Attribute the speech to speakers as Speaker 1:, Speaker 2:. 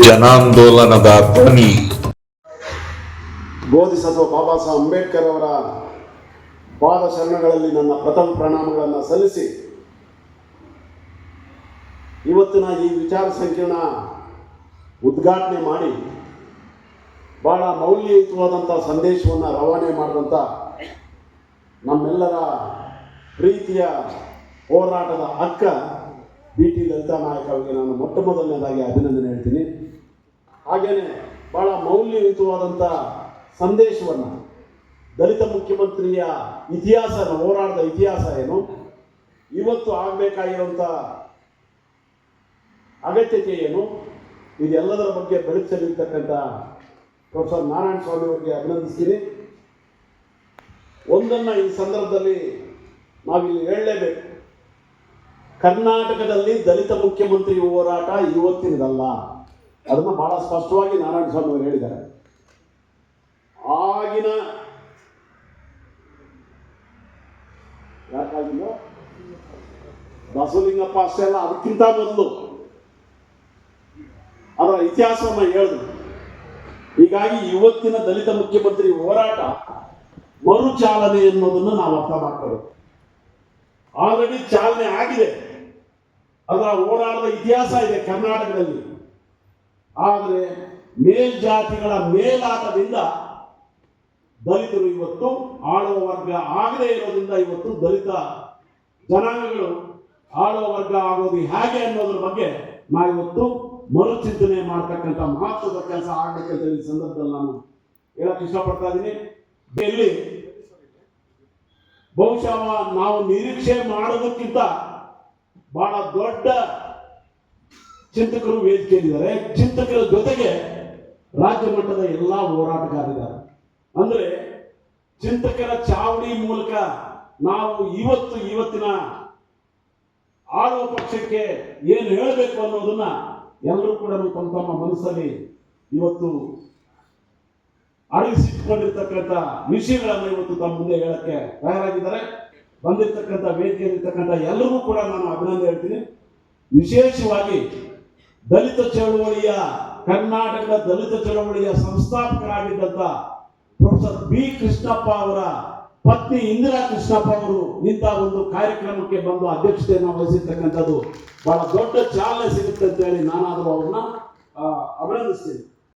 Speaker 1: ಜನಾಂದೋಲನದ ಧ್ವನಿ.
Speaker 2: ಬೋಧಿಸತ್ವ ಬಾಬಾ ಸಾಹೇಬ್ ಅಂಬೇಡ್ಕರ್ ಅವರ ಪಾದ ಶರಣಗಳಲ್ಲಿ ನನ್ನ ಪ್ರಥಮ ಪ್ರಣಾಮಗಳನ್ನು ಸಲ್ಲಿಸಿ ಇವತ್ತಿನ ಈ ವಿಚಾರ ಸಂಕಿರಣ ಉದ್ಘಾಟನೆ ಮಾಡಿ ಬಹಳ ಮೌಲ್ಯಯುತವಾದಂಥ ಸಂದೇಶವನ್ನು ರವಾನೆ ಮಾಡಿದಂಥ ನಮ್ಮೆಲ್ಲರ ಪ್ರೀತಿಯ ಹೋರಾಟದ ಅಕ್ಕ BT ಲಲಿತಾ ನಾಯಕ್ ಅವರಿಗೆ ನಾನು ಮೊಟ್ಟ ಮೊದಲನೇದಾಗಿ ಅಭಿನಂದನೆ ಹೇಳ್ತೀನಿ. ಹಾಗೆಯೇ ಬಹಳ ಮೌಲ್ಯಯುತವಾದಂಥ ಸಂದೇಶವನ್ನು ದಲಿತ ಮುಖ್ಯಮಂತ್ರಿಯ ಇತಿಹಾಸ, ಹೋರಾಟದ ಇತಿಹಾಸ ಏನು, ಇವತ್ತು ಆಗಬೇಕಾಗಿರುವಂಥ ಅಗತ್ಯತೆ ಏನು, ಇದೆಲ್ಲದರ ಬಗ್ಗೆ ಬೆಳಕಿಸಲಿರ್ತಕ್ಕಂಥ ಪ್ರೊಫೆಸರ್ ನಾರಾಯಣ ಸ್ವಾಮಿ ಅವರಿಗೆ ಅಭಿನಂದಿಸ್ತೀನಿ. ಒಂದನ್ನು ಈ ಸಂದರ್ಭದಲ್ಲಿ ನಾವಿಲ್ಲಿ ಹೇಳಲೇಬೇಕು. ಕರ್ನಾಟಕದಲ್ಲಿ ದಲಿತ ಮುಖ್ಯಮಂತ್ರಿ ಹೋರಾಟ ಇವತ್ತಿನದಲ್ಲ. ಅದನ್ನು ಬಹಳ ಸ್ಪಷ್ಟವಾಗಿ ನಾರಾಯಣ ಸ್ವಾಮಿ ಅವರು ಹೇಳಿದ್ದಾರೆ. ಆಗಿನ ಯಾಕಾಗಿಲ್ಲ ಬಸವಲಿಂಗಪ್ಪ ಅಷ್ಟೇ ಅಲ್ಲ, ಅದಕ್ಕಿಂತ ಮೊದಲು ಅದರ ಇತಿಹಾಸವನ್ನು ಹೇಳಿದ್ರು. ಹೀಗಾಗಿ ಇವತ್ತಿನ ದಲಿತ ಮುಖ್ಯಮಂತ್ರಿ ಹೋರಾಟ ಮರುಚಾಲನೆ ಎನ್ನುವುದನ್ನು ನಾವು ಅರ್ಥ ಮಾಡ್ಕೋಬೇಕು. ಆಲ್ರೆಡಿ ಚಾಲನೆ ಆಗಿದೆ, ಅದರ ಹೋರಾಟದ ಇತಿಹಾಸ ಇದೆ ಕರ್ನಾಟಕದಲ್ಲಿ. ಆದರೆ ಮೇಲ್ಜಾತಿಗಳ ಮೇಲಾಟದಿಂದ ದಲಿತರು ಇವತ್ತು ಆಳುವ ವರ್ಗ ಆಗದೇ ಇರೋದ್ರಿಂದ ಇವತ್ತು ದಲಿತ ಜನಾಂಗಗಳು ಆಳುವ ವರ್ಗ ಆಗೋದು ಹೇಗೆ ಅನ್ನೋದ್ರ ಬಗ್ಗೆ ನಾವಿವತ್ತು ಮರುಚಿಂತನೆ ಮಾಡ್ತಕ್ಕಂಥ ಮಹತ್ವದ ಕೆಲಸ ಆಗಬೇಕಂತ ಈ ಸಂದರ್ಭದಲ್ಲಿ ನಾನು ಹೇಳಕ್ ಇಷ್ಟಪಡ್ತಾ ಇದ್ದೀನಿ. ಇಲ್ಲಿ ಬಹುಶಃ ನಾವು ನಿರೀಕ್ಷೆ ಮಾಡೋದಕ್ಕಿಂತ ಬಹಳ ದೊಡ್ಡ ಚಿಂತಕರು ವೇದಿಕೆಯಲ್ಲಿದ್ದಾರೆ. ಚಿಂತಕರ ಜೊತೆಗೆ ರಾಜ್ಯ ಮಟ್ಟದ ಎಲ್ಲ ಹೋರಾಟಗಾರರಿದ್ದಾರೆ. ಅಂದ್ರೆ ಚಿಂತಕರ ಚಾವಡಿ ಮೂಲಕ ನಾವು ಇವತ್ತಿನ ಆಳುವ ಪಕ್ಷಕ್ಕೆ ಏನು ಹೇಳಬೇಕು ಅನ್ನೋದನ್ನ ಎಲ್ಲರೂ ಕೂಡ ತಮ್ಮ ತಮ್ಮ ಮನಸ್ಸಲ್ಲಿ ಇವತ್ತು ಅಡಗಿಸಿಟ್ಟುಕೊಂಡಿರ್ತಕ್ಕಂಥ ವಿಷಯಗಳನ್ನು ಇವತ್ತು ತಮ್ಮ ಮುಂದೆ ಹೇಳಕ್ಕೆ ತಯಾರಾಗಿದ್ದಾರೆ. ಬಂದಿರ್ತಕ್ಕಂಥ ವೇದಿಕೆಯಲ್ಲಿರ್ತಕ್ಕಂಥ ಎಲ್ಲರಿಗೂ ಕೂಡ ನಾನು ಅಭಿನಂದನೆ ಹೇಳ್ತೀನಿ. ವಿಶೇಷವಾಗಿ ದಲಿತ ಚಳವಳಿಯ ಕರ್ನಾಟಕದ ದಲಿತ ಚಳವಳಿಯ ಸಂಸ್ಥಾಪಕರಾಗಿದ್ದಂಥ ಪ್ರೊಫೆಸರ್ B ಕೃಷ್ಣಪ್ಪ ಅವರ ಪತ್ನಿ ಇಂದಿರಾ ಕೃಷ್ಣಪ್ಪ ಅವರು ಇಂಥ ಒಂದು ಕಾರ್ಯಕ್ರಮಕ್ಕೆ ಬಂದು ಅಧ್ಯಕ್ಷತೆಯನ್ನು ವಹಿಸಿರ್ತಕ್ಕಂಥದ್ದು ಬಹಳ ದೊಡ್ಡ ಚಾಲನೆ ಸಿಗುತ್ತೆ ಅಂತ ಹೇಳಿ ನಾನಾದರೂ ಅವ್ರನ್ನ ಅಭಿನಂದಿಸ್ತೀನಿ.